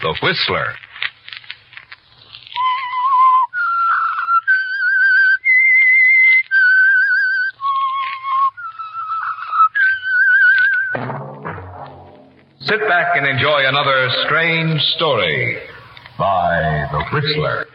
The Whistler. Sit back and enjoy another strange story by The Whistler.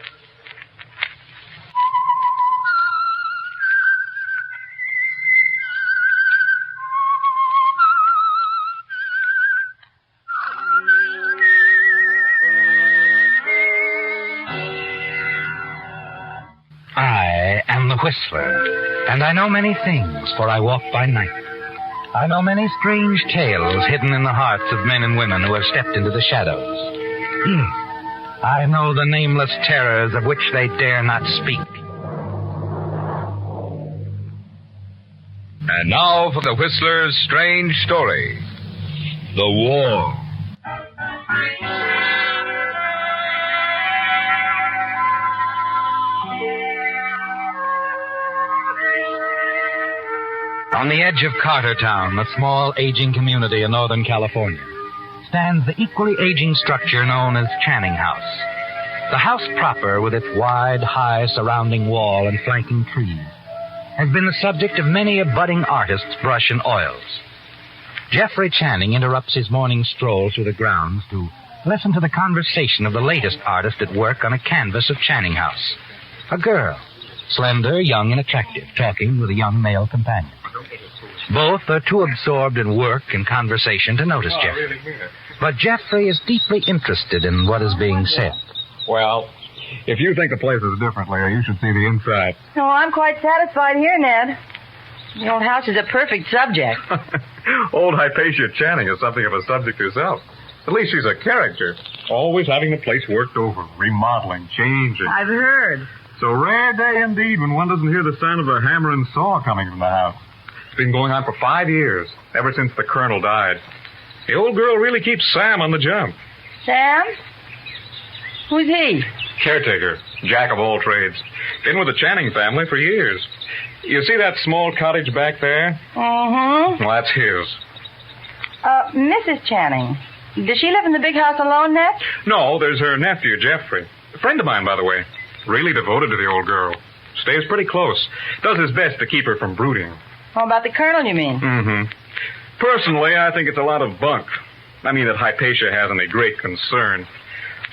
I am the Whistler, and I know many things, for I walk by night. I know many strange tales hidden in the hearts of men and women who have stepped into the shadows. I know the nameless terrors of which they dare not speak. And now for The Whistler's strange story. The Wall. On the edge of Cartertown, a small aging community in Northern California, stands the equally aging structure known as Channing House. The house proper, with its wide, high surrounding wall and flanking trees, has been the subject of many a budding artist's brush and oils. Jeffrey Channing interrupts his morning stroll through the grounds to listen to the conversation of the latest artist at work on a canvas of Channing House. A girl, slender, young, and attractive, talking with a young male companion. Both are too absorbed in work and conversation to notice Jeffrey. But Jeffrey is deeply interested in what is being said. Well, if you think the place is different, Larry, you should see the inside. Oh, I'm quite satisfied here, Ned. The old house is a perfect subject. Old Hypatia Channing is something of a subject herself. At least she's a character. Always having the place worked over, remodeling, changing. I've heard. So rare day indeed when one doesn't hear the sound of a hammer and saw coming from the house. It's been going on for 5 years, ever since the colonel died. The old girl really keeps Sam on the jump. Sam? Who's he? Caretaker, jack of all trades. Been with the Channing family for years. You see that small cottage back there? Mm-hmm. Well, that's his. Mrs. Channing. Does she live in the big house alone, Ned? No, there's her nephew, Jeffrey. A friend of mine, by the way. Really devoted to the old girl. Stays pretty close. Does his best to keep her from brooding. Oh, about the colonel, you mean? Mm-hmm. Personally, I think it's a lot of bunk. I mean that Hypatia has any great concern.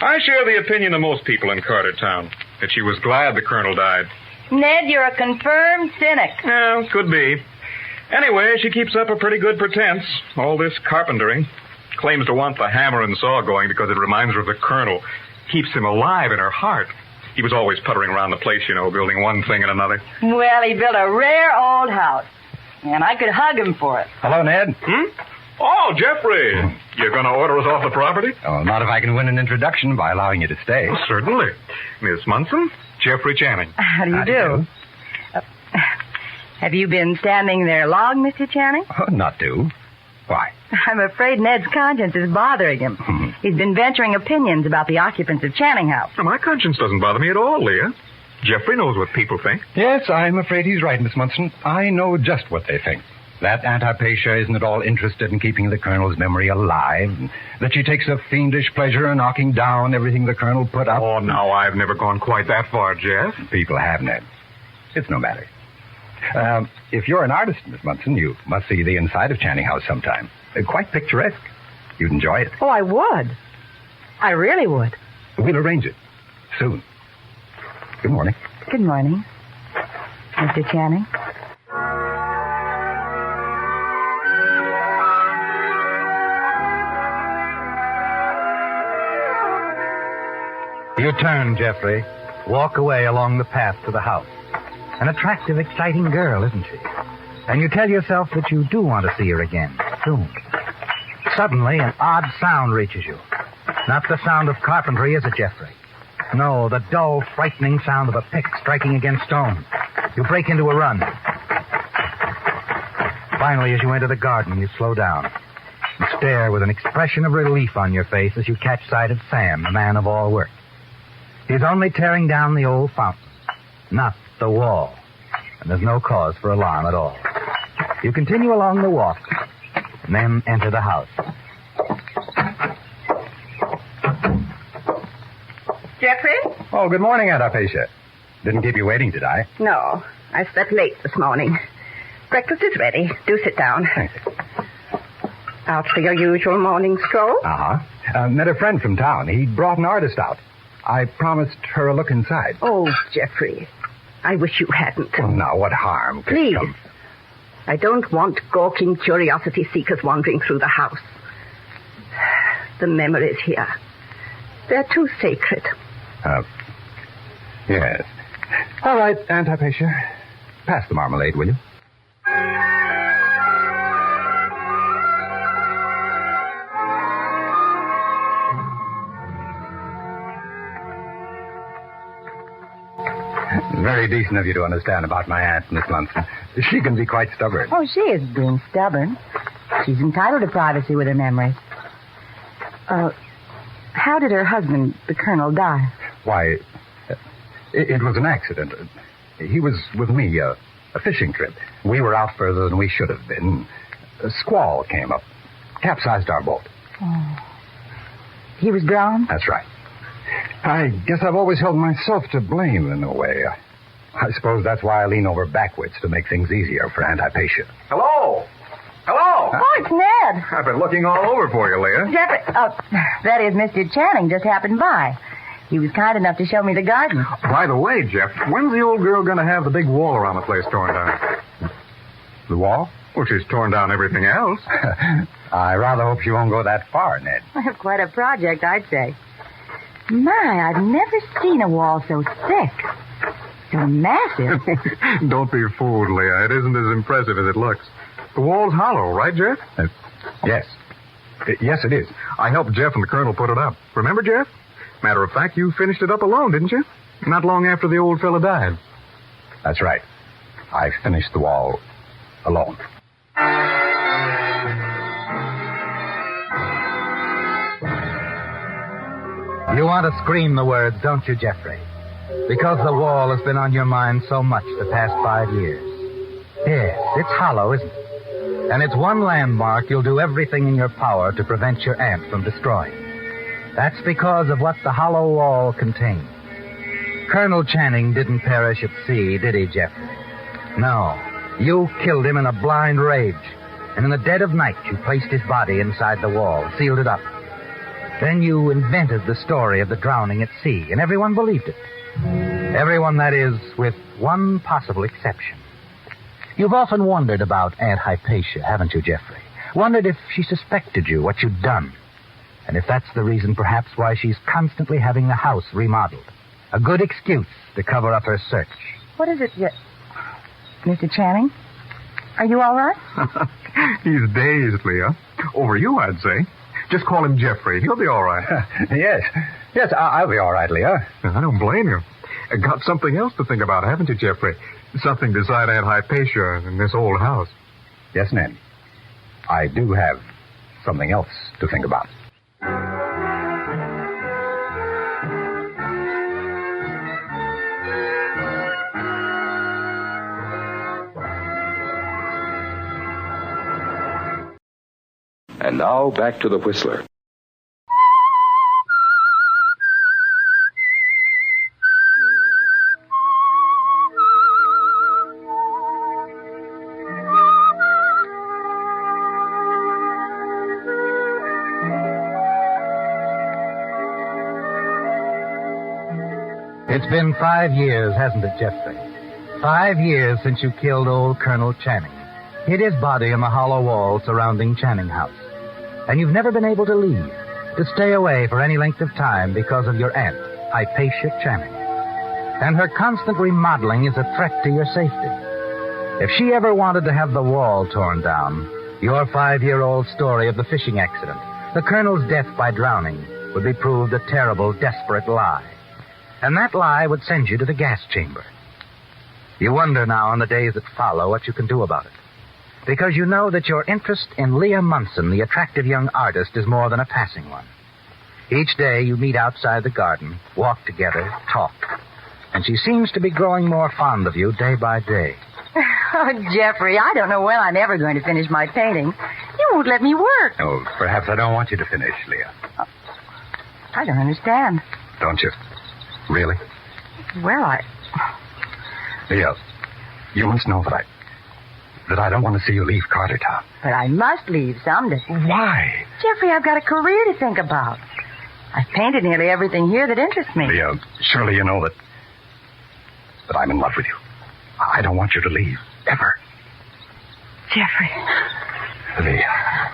I share the opinion of most people in Cartertown, that she was glad the colonel died. Ned, you're a confirmed cynic. Yeah, could be. Anyway, she keeps up a pretty good pretense. All this carpentering. Claims to want the hammer and saw going because it reminds her of the colonel. Keeps him alive in her heart. He was always puttering around the place, you know, building one thing and another. Well, he built a rare old house. And I could hug him for it. Hello, Ned. Oh, Jeffrey. You're going to order us off the property? Oh, not if I can win an introduction by allowing you to stay. Oh, certainly. Miss Munson, Jeffrey Channing. How do you do? Have you been standing there long, Mr. Channing? Oh, not to. Why? I'm afraid Ned's conscience is bothering him. He's been venturing opinions about the occupants of Channing House. Well, my conscience doesn't bother me at all, Leah. Jeffrey knows what people think. Yes, I'm afraid he's right, Miss Munson. I know just what they think. That Aunt Hypatia isn't at all interested in keeping the colonel's memory alive, and that she takes a fiendish pleasure in knocking down everything the colonel put up. Oh, now, I've never gone quite that far, Jeff. People have, Ned. It's no matter. If you're an artist, Miss Munson, you must see the inside of Channing House sometime. Quite picturesque. You'd enjoy it. Oh, I would. I really would. We'll arrange it. Soon. Good morning. Good morning, Mr. Channing. You turn, Jeffrey. Walk away along the path to the house. An attractive, exciting girl, isn't she? And you tell yourself that you do want to see her again, soon. Suddenly, an odd sound reaches you. Not the sound of carpentry, is it, Jeffrey? No, the dull, frightening sound of a pick striking against stone. You break into a run. Finally, as you enter the garden, you slow down. You stare with an expression of relief on your face as you catch sight of Sam, the man of all work. He's only tearing down the old fountain, not the wall. And there's no cause for alarm at all. You continue along the walk, and then enter the house. Jeffrey? Oh, good morning, Aunt Hypatia. Didn't keep you waiting, did I? No, I slept late this morning. Breakfast is ready. Do sit down. Thank you. Out for your usual morning stroll? Uh-huh. Met a friend from town. He brought an artist out. I promised her a look inside. Oh, Jeffrey, I wish you hadn't. Well, now, what harm could Please. come? I don't want gawking curiosity seekers wandering through the house. The memories here. They're too sacred. Yes. All right, Aunt Hypatia. Pass the marmalade, will you? Very decent of you to understand about my aunt, Miss Munson. She can be quite stubborn. Oh, she isn't being stubborn. She's entitled to privacy with her memories. How did her husband, the Colonel, die? Why, it was an accident. He was with me, a fishing trip. We were out further than we should have been. A squall came up, capsized our boat. Oh. He was drowned? That's right. I guess I've always held myself to blame in a way. I suppose that's why I lean over backwards to make things easier for Aunt Hypatia. Hello? Hello? Oh, it's Ned. I've been looking all over for you, Leah. Jeffrey, that is, Mr. Channing just happened by. He was kind enough to show me the garden. By the way, Jeff, when's the old girl going to have the big wall around the place torn down? The wall? Well, she's torn down everything else. I rather hope she won't go that far, Ned. Quite a project, I'd say. My, I've never seen a wall so thick. So massive. Don't be fooled, Leah. It isn't as impressive as it looks. The wall's hollow, right, Jeff? Yes. Yes, it is. I helped Jeff and the Colonel put it up. Remember, Jeff? Matter of fact, you finished it up alone, didn't you? Not long after the old fella died. That's right. I finished the wall alone. You want to scream the words, don't you, Jeffrey? Because the wall has been on your mind so much the past 5 years. Yes, it's hollow, isn't it? And it's one landmark you'll do everything in your power to prevent your aunt from destroying. That's because of what the hollow wall contained. Colonel Channing didn't perish at sea, did he, Jeffrey? No. You killed him in a blind rage. And in the dead of night, you placed his body inside the wall, sealed it up. Then you invented the story of the drowning at sea, and everyone believed it. Everyone, that is, with one possible exception. You've often wondered about Aunt Hypatia, haven't you, Jeffrey? Wondered if she suspected you, what you'd done. And if that's the reason, perhaps, why she's constantly having the house remodeled. A good excuse to cover up her search. What is it, Mr. Channing? Are you all right? He's dazed, Leah. Over you, I'd say. Just call him Jeffrey. He'll be all right. Yes. Yes, I'll be all right, Leah. I don't blame you. Got something else to think about, haven't you, Jeffrey? Something beside Aunt Hypatia in this old house. Yes, Ned. I do have something else to think about. And now back to the Whistler. It's been 5 years, hasn't it, Jeffrey? 5 years since you killed old Colonel Channing, hid his body in the hollow wall surrounding Channing House. And you've never been able to leave, to stay away for any length of time because of your aunt, Hypatia Channing. And her constant remodeling is a threat to your safety. If she ever wanted to have the wall torn down, your 5-year-old story of the fishing accident, the Colonel's death by drowning, would be proved a terrible, desperate lie. And that lie would send you to the gas chamber. You wonder now in the days that follow what you can do about it. Because you know that your interest in Leah Munson, the attractive young artist, is more than a passing one. Each day you meet outside the garden, walk together, talk. And she seems to be growing more fond of you day by day. Oh, Jeffrey, I don't know when I'm ever going to finish my painting. You won't let me work. Oh, perhaps I don't want you to finish, Leah. I don't understand. Don't you? Really? Well, Leah, you must know that I don't want to see you leave Cartertown. But I must leave someday. Why? Jeffrey, I've got a career to think about. I've painted nearly everything here that interests me. Leah, surely you know that I'm in love with you. I don't want you to leave, ever. Jeffrey. Leah.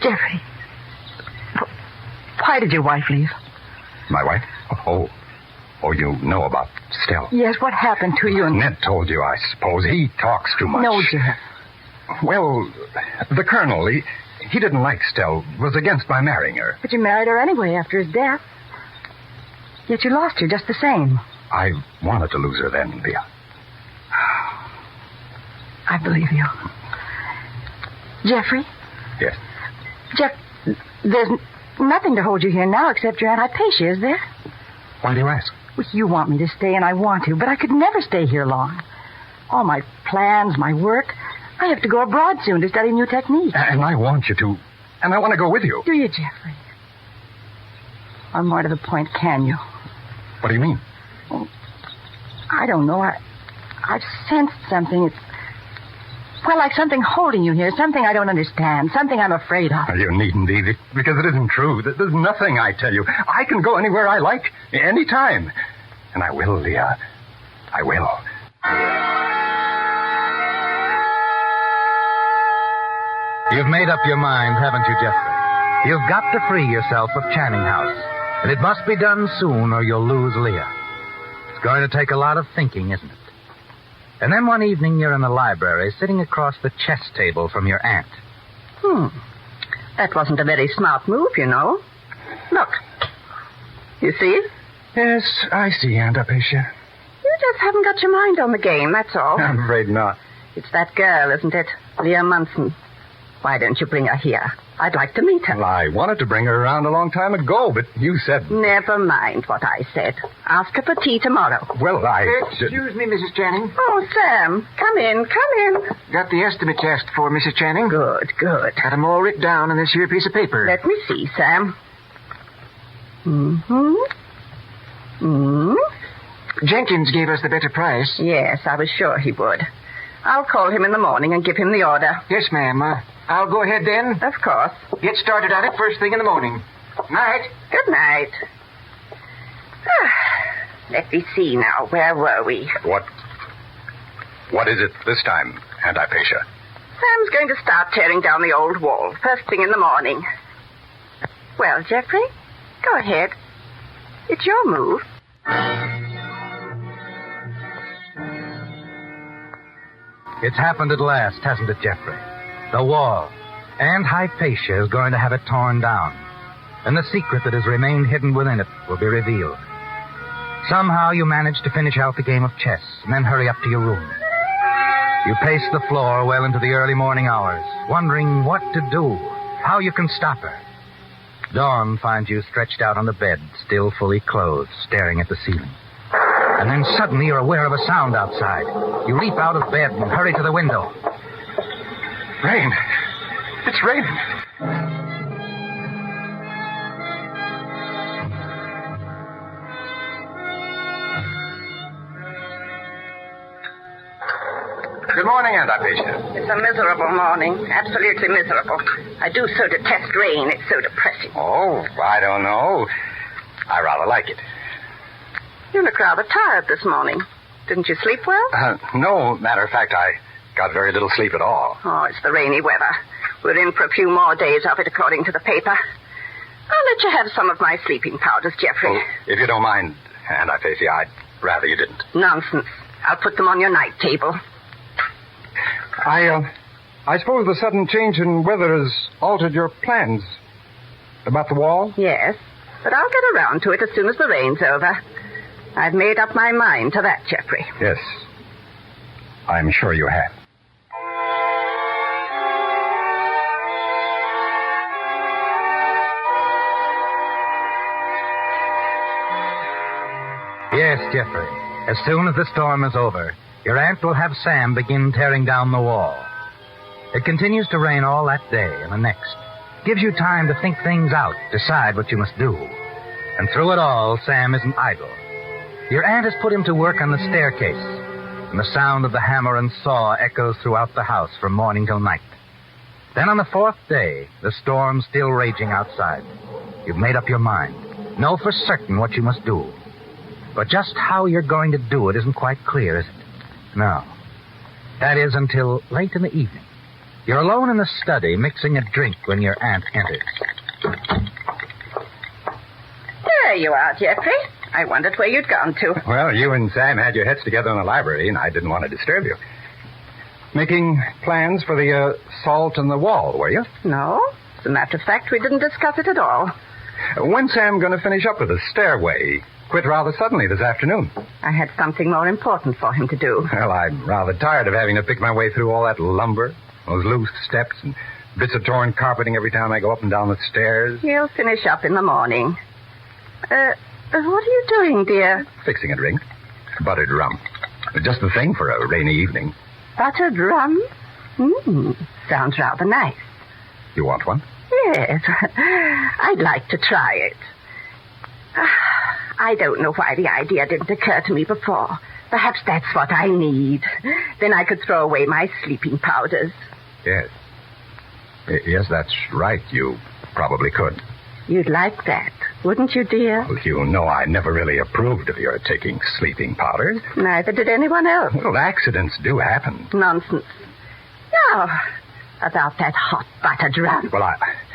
Jeffrey. Why did your wife leave? My wife? Oh, you know about Stella. Yes, what happened to you? Ned told you, I suppose. He talks too much. No, Jeff. Well, the Colonel, he didn't like Stella, was against my marrying her. But you married her anyway after his death. Yet you lost her just the same. I wanted to lose her then, Leah. I believe you. Jeffrey? Yes. Jeff, there's nothing to hold you here now except your Aunt Hypatia, is there? Why do you ask? Well, you want me to stay, and I want to, but I could never stay here long. All my plans, my work. I have to go abroad soon to study new techniques. And I want you to. And I want to go with you. Do you, Jeffrey? Or more to the point, can you? What do you mean? Well, I don't know. I've sensed something. It's, well, like something holding you here. Something I don't understand. Something I'm afraid of. You needn't, Evie, because it isn't true. There's nothing I tell you. I can go anywhere I like, any time. And I will, Leah. I will. You've made up your mind, haven't you, Jeffrey? You've got to free yourself of Channing House. And it must be done soon or you'll lose Leah. It's going to take a lot of thinking, isn't it? And then one evening you're in the library sitting across the chess table from your aunt. That wasn't a very smart move, you know. Look. You see? Yes, I see, Aunt Hypatia. You just haven't got your mind on the game, that's all. I'm afraid not. It's that girl, isn't it? Leah Munson. Why don't you bring her here? I'd like to meet her. Well, I wanted to bring her around a long time ago, but you said... Never mind what I said. Ask her for tea tomorrow. Well, Excuse me, Mrs. Channing. Oh, Sam, come in. Got the estimates asked for, Mrs. Channing. Good. Got them all written down on this here piece of paper. Let me see, Sam. Jenkins gave us the better price. Yes, I was sure he would. I'll call him in the morning and give him the order. Yes, ma'am. I'll go ahead then. Of course. Get started on it first thing in the morning. Night. Good night. Let me see now. Where were we? What is it this time, Aunt Hypatia? Sam's going to start tearing down the old wall first thing in the morning. Well, Jeffrey, go ahead. It's your move. It's happened at last, hasn't it, Jeffrey? The wall. Aunt Hypatia is going to have it torn down. And the secret that has remained hidden within it will be revealed. Somehow you manage to finish out the game of chess and then hurry up to your room. You pace the floor well into the early morning hours, wondering what to do, how you can stop her. Dawn finds you stretched out on the bed, still fully clothed, staring at the ceiling. And then suddenly you're aware of a sound outside. You leap out of bed and hurry to the window. Rain. It's raining. Good morning, Aunt Hypatia. It's a miserable morning. Absolutely miserable. I do so detest rain. It's so depressing. Oh, I don't know. I rather like it. You look rather tired this morning. Didn't you sleep well? No, matter of fact, I got very little sleep at all. Oh, it's the rainy weather. We're in for a few more days of it, according to the paper. I'll let you have some of my sleeping powders, Jeffrey. Oh, if you don't mind, Aunt Hypatia, I'd rather you didn't. Nonsense. I'll put them on your night table. I suppose the sudden change in weather has altered your plans about the wall? Yes, but I'll get around to it as soon as the rain's over. I've made up my mind to that, Jeffrey. Yes. I'm sure you have. Yes, Jeffrey. As soon as the storm is over, your aunt will have Sam begin tearing down the wall. It continues to rain all that day and the next. Gives you time to think things out, decide what you must do. And through it all, Sam isn't idle. Your aunt has put him to work on the staircase, and the sound of the hammer and saw echoes throughout the house from morning till night. Then on the fourth day, the storm still raging outside. You've made up your mind. Know for certain what you must do. But just how you're going to do it isn't quite clear, is it? No. That is until late in the evening. You're alone in the study, mixing a drink when your aunt enters. There you are, Jeffrey. I wondered where you'd gone to. Well, you and Sam had your heads together in the library, and I didn't want to disturb you. Making plans for the salt in the wall, were you? No. As a matter of fact, we didn't discuss it at all. When's Sam going to finish up with the stairway? Quit rather suddenly this afternoon. I had something more important for him to do. Well, I'm rather tired of having to pick my way through all that lumber, those loose steps, and bits of torn carpeting every time I go up and down the stairs. He'll finish up in the morning. What are you doing, dear? Fixing a drink. Buttered rum. Just the thing for a rainy evening. Buttered rum? Sounds rather nice. You want one? Yes. I'd like to try it. I don't know why the idea didn't occur to me before. Perhaps that's what I need. Then I could throw away my sleeping powders. Yes. Yes, that's right. You probably could. You'd like that, wouldn't you, dear? Well, you know I never really approved of your taking sleeping powders. Neither did anyone else. Well, accidents do happen. Nonsense. Now, about that hot buttered rum. Well,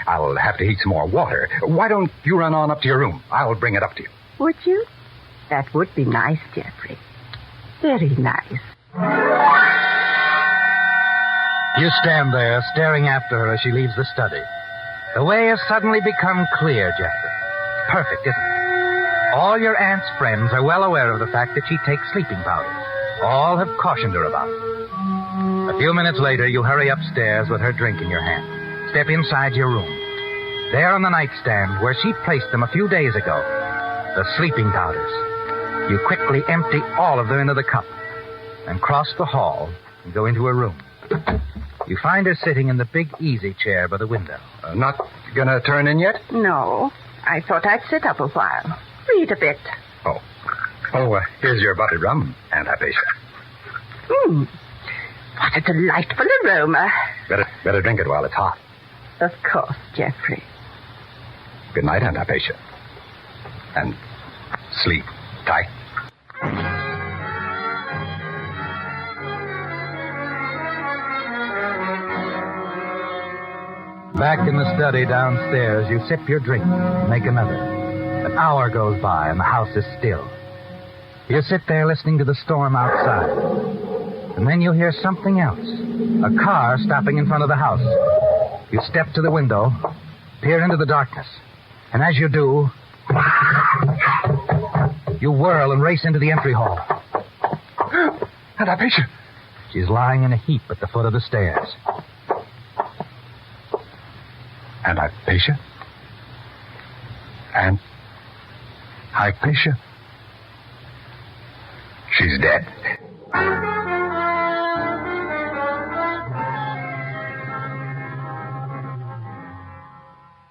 I'll have to heat some more water. Why don't you run on up to your room? I'll bring it up to you. Would you? That would be nice, Jeffrey. Very nice. You stand there, staring after her as she leaves the study. The way has suddenly become clear, Jeffrey. Perfect, isn't it? All your aunt's friends are well aware of the fact that she takes sleeping powders. All have cautioned her about it. A few minutes later, you hurry upstairs with her drink in your hand. Step inside your room. There on the nightstand, where she placed them a few days ago, the sleeping powders. You quickly empty all of them into the cup and cross the hall and go into her room. You find her sitting in the big easy chair by the window. Not gonna turn in yet? No. I thought I'd sit up a while. Read a bit. Here's your buttered rum, Aunt Hypatia. What a delightful aroma. Better drink it while it's hot. Of course, Jeffrey. Good night, Aunt Hypatia. And sleep tight. Back in the study downstairs, you sip your drink, make another. An hour goes by and the house is still. You sit there listening to the storm outside. And then you hear something else. A car stopping in front of the house. You step to the window, peer into the darkness. And as you do, you whirl and race into the entry hall. Aunt Hypatia. She's lying in a heap at the foot of the stairs. Aunt Hypatia? Aunt Hypatia? She's dead.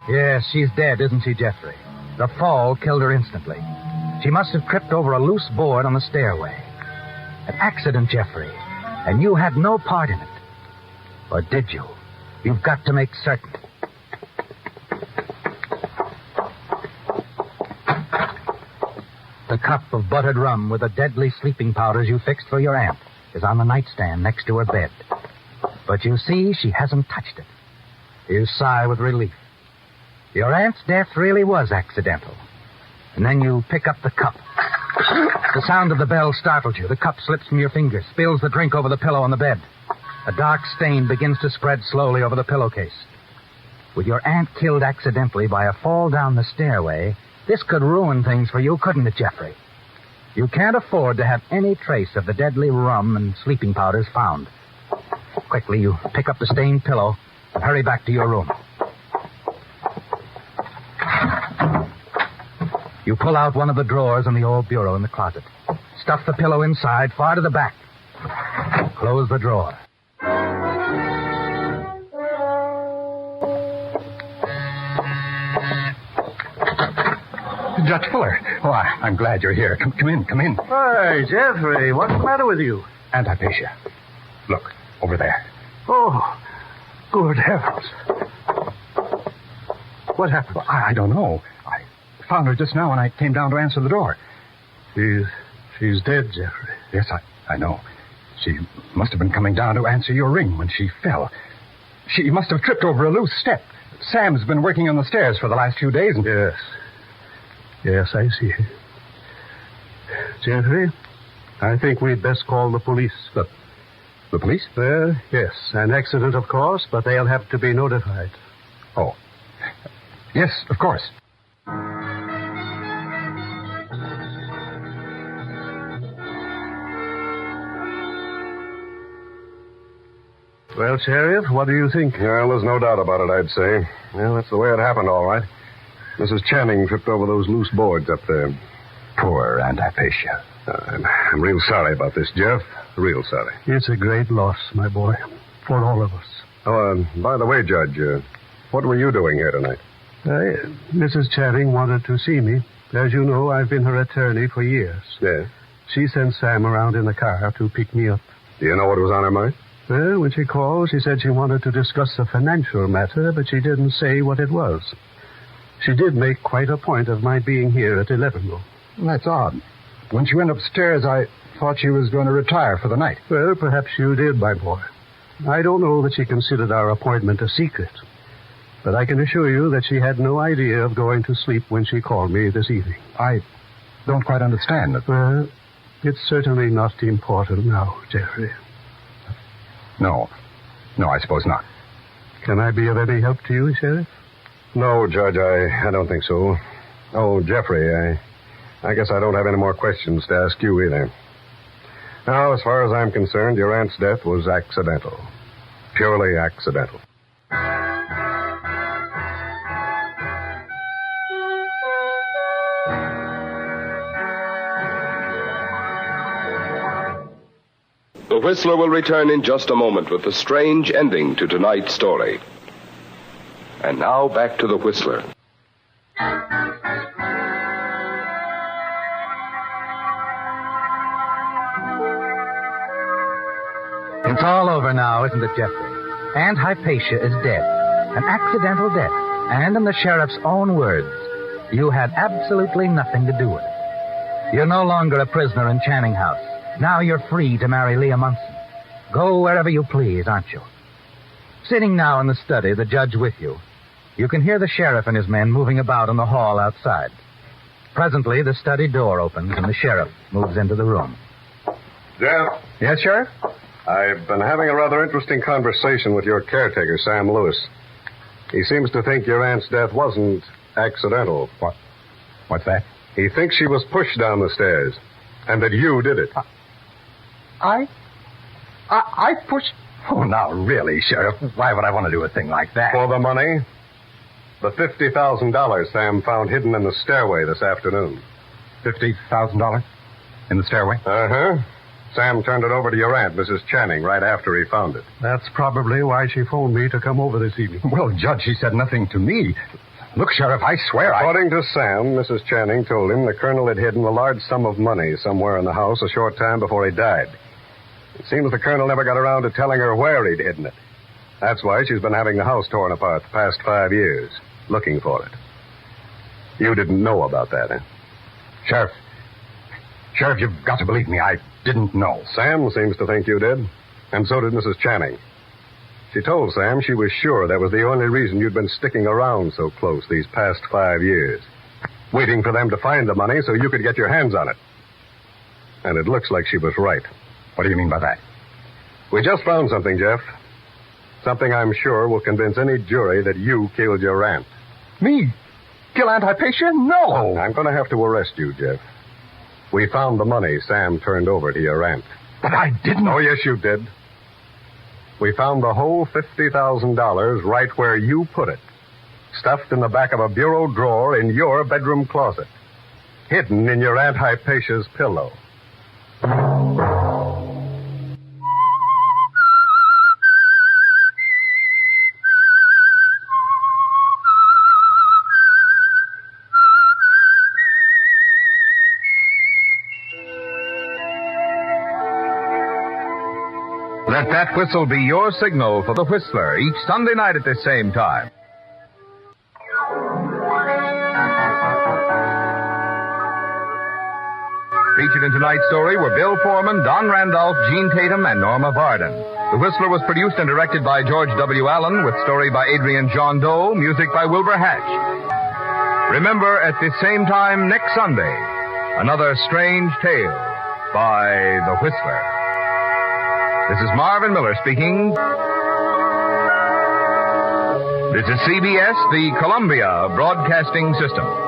Yes, she's dead, isn't she, Jeffrey? The fall killed her instantly. She must have tripped over a loose board on the stairway. An accident, Jeffrey. And you had no part in it. Or did you? You've got to make certain. The cup of buttered rum with the deadly sleeping powders you fixed for your aunt is on the nightstand next to her bed. But you see, she hasn't touched it. You sigh with relief. Your aunt's death really was accidental. And then you pick up the cup. The sound of the bell startled you. The cup slips from your fingers, spills the drink over the pillow on the bed. A dark stain begins to spread slowly over the pillowcase. With your aunt killed accidentally by a fall down the stairway, this could ruin things for you, couldn't it, Jeffrey? You can't afford to have any trace of the deadly rum and sleeping powders found. Quickly, you pick up the stained pillow and hurry back to your room. You pull out one of the drawers in the old bureau in the closet. Stuff the pillow inside, far to the back. Close the drawer. Judge Fuller. Oh, I'm glad you're here. Come in, come in. Hi, Jeffrey. What's the matter with you? Aunt Hypatia. Look, over there. Oh, good heavens. What happened? Well, I don't know. I found her just now when I came down to answer the door. She's dead, Jeffrey. Yes, I know. She must have been coming down to answer your ring when she fell. She must have tripped over a loose step. Sam's been working on the stairs for the last few days. Yes. Yes, I see. Jeffrey, I think we'd best call the police. The police? Well, yes. An accident, of course, but they'll have to be notified. Oh. Yes, of course. Well, Sheriff, what do you think? Well, there's no doubt about it, I'd say. Well, that's the way it happened, all right. Mrs. Channing tripped over those loose boards up there. Poor Aunt Hypatia. I'm real sorry about this, Jeff. Real sorry. It's a great loss, my boy, for all of us. Oh, by the way, Judge, what were you doing here tonight? Mrs. Channing wanted to see me. As you know, I've been her attorney for years. Yes. She sent Sam around in the car to pick me up. Do you know what was on her mind? Well, when she called, she said she wanted to discuss a financial matter, but she didn't say what it was. She did make quite a point of my being here at 11, though. Well, that's odd. When she went upstairs, I thought she was going to retire for the night. Well, perhaps you did, my boy. I don't know that she considered our appointment a secret, but I can assure you that she had no idea of going to sleep when she called me this evening. I don't quite understand it. Well, it's certainly not important now, Jeffrey. No, I suppose not. Can I be of any help to you, Sheriff? No, Judge, I don't think so. Oh, Jeffrey, I guess I don't have any more questions to ask you either. Now, as far as I'm concerned, your aunt's death was accidental. Purely accidental. The Whistler will return in just a moment with the strange ending to tonight's story. And now back to the Whistler. It's all over now, isn't it, Jeffrey? Aunt Hypatia is dead. An accidental death. And in the sheriff's own words, you had absolutely nothing to do with it. You're no longer a prisoner in Channing House. Now you're free to marry Leah Munson. Go wherever you please, aren't you? Sitting now in the study, the judge with you, you can hear the sheriff and his men moving about in the hall outside. Presently, the study door opens and the sheriff moves into the room. Jeff? Yes, Sheriff? I've been having a rather interesting conversation with your caretaker, Sam Lewis. He seems to think your aunt's death wasn't accidental. What's that? He thinks she was pushed down the stairs, and that you did it. I pushed... Oh, now, really, Sheriff, why would I want to do a thing like that? For the money? The $50,000 Sam found hidden in the stairway this afternoon. $50,000 in the stairway? Uh-huh. Sam turned it over to your aunt, Mrs. Channing, right after he found it. That's probably why she phoned me to come over this evening. Well, Judge, she said nothing to me. Look, Sheriff, I swear According to Sam, Mrs. Channing told him the colonel had hidden a large sum of money somewhere in the house a short time before he died. It seems the colonel never got around to telling her where he'd hidden it. That's why she's been having the house torn apart the past 5 years, looking for it. You didn't know about that, eh? Sheriff, you've got to believe me. I didn't know. Sam seems to think you did, and so did Mrs. Channing. She told Sam she was sure that was the only reason you'd been sticking around so close these past 5 years, waiting for them to find the money so you could get your hands on it. And it looks like she was right. What do you mean by that? We just found something, Jeff. Something I'm sure will convince any jury that you killed your aunt. Me? Kill Aunt Hypatia? No! I'm going to have to arrest you, Jeff. We found the money Sam turned over to your aunt. But I didn't. Oh, yes, you did. We found the whole $50,000 right where you put it, stuffed in the back of a bureau drawer in your bedroom closet, hidden in your Aunt Hypatia's pillow. Let that whistle be your signal for The Whistler each Sunday night at this same time. Featured in tonight's story were Bill Foreman, Don Randolph, Gene Tatum, and Norma Varden. The Whistler was produced and directed by George W. Allen, with story by Adrian John Doe, music by Wilbur Hatch. Remember, at this same time next Sunday, another strange tale by The Whistler. This is Marvin Miller speaking. This is CBS, the Columbia Broadcasting System.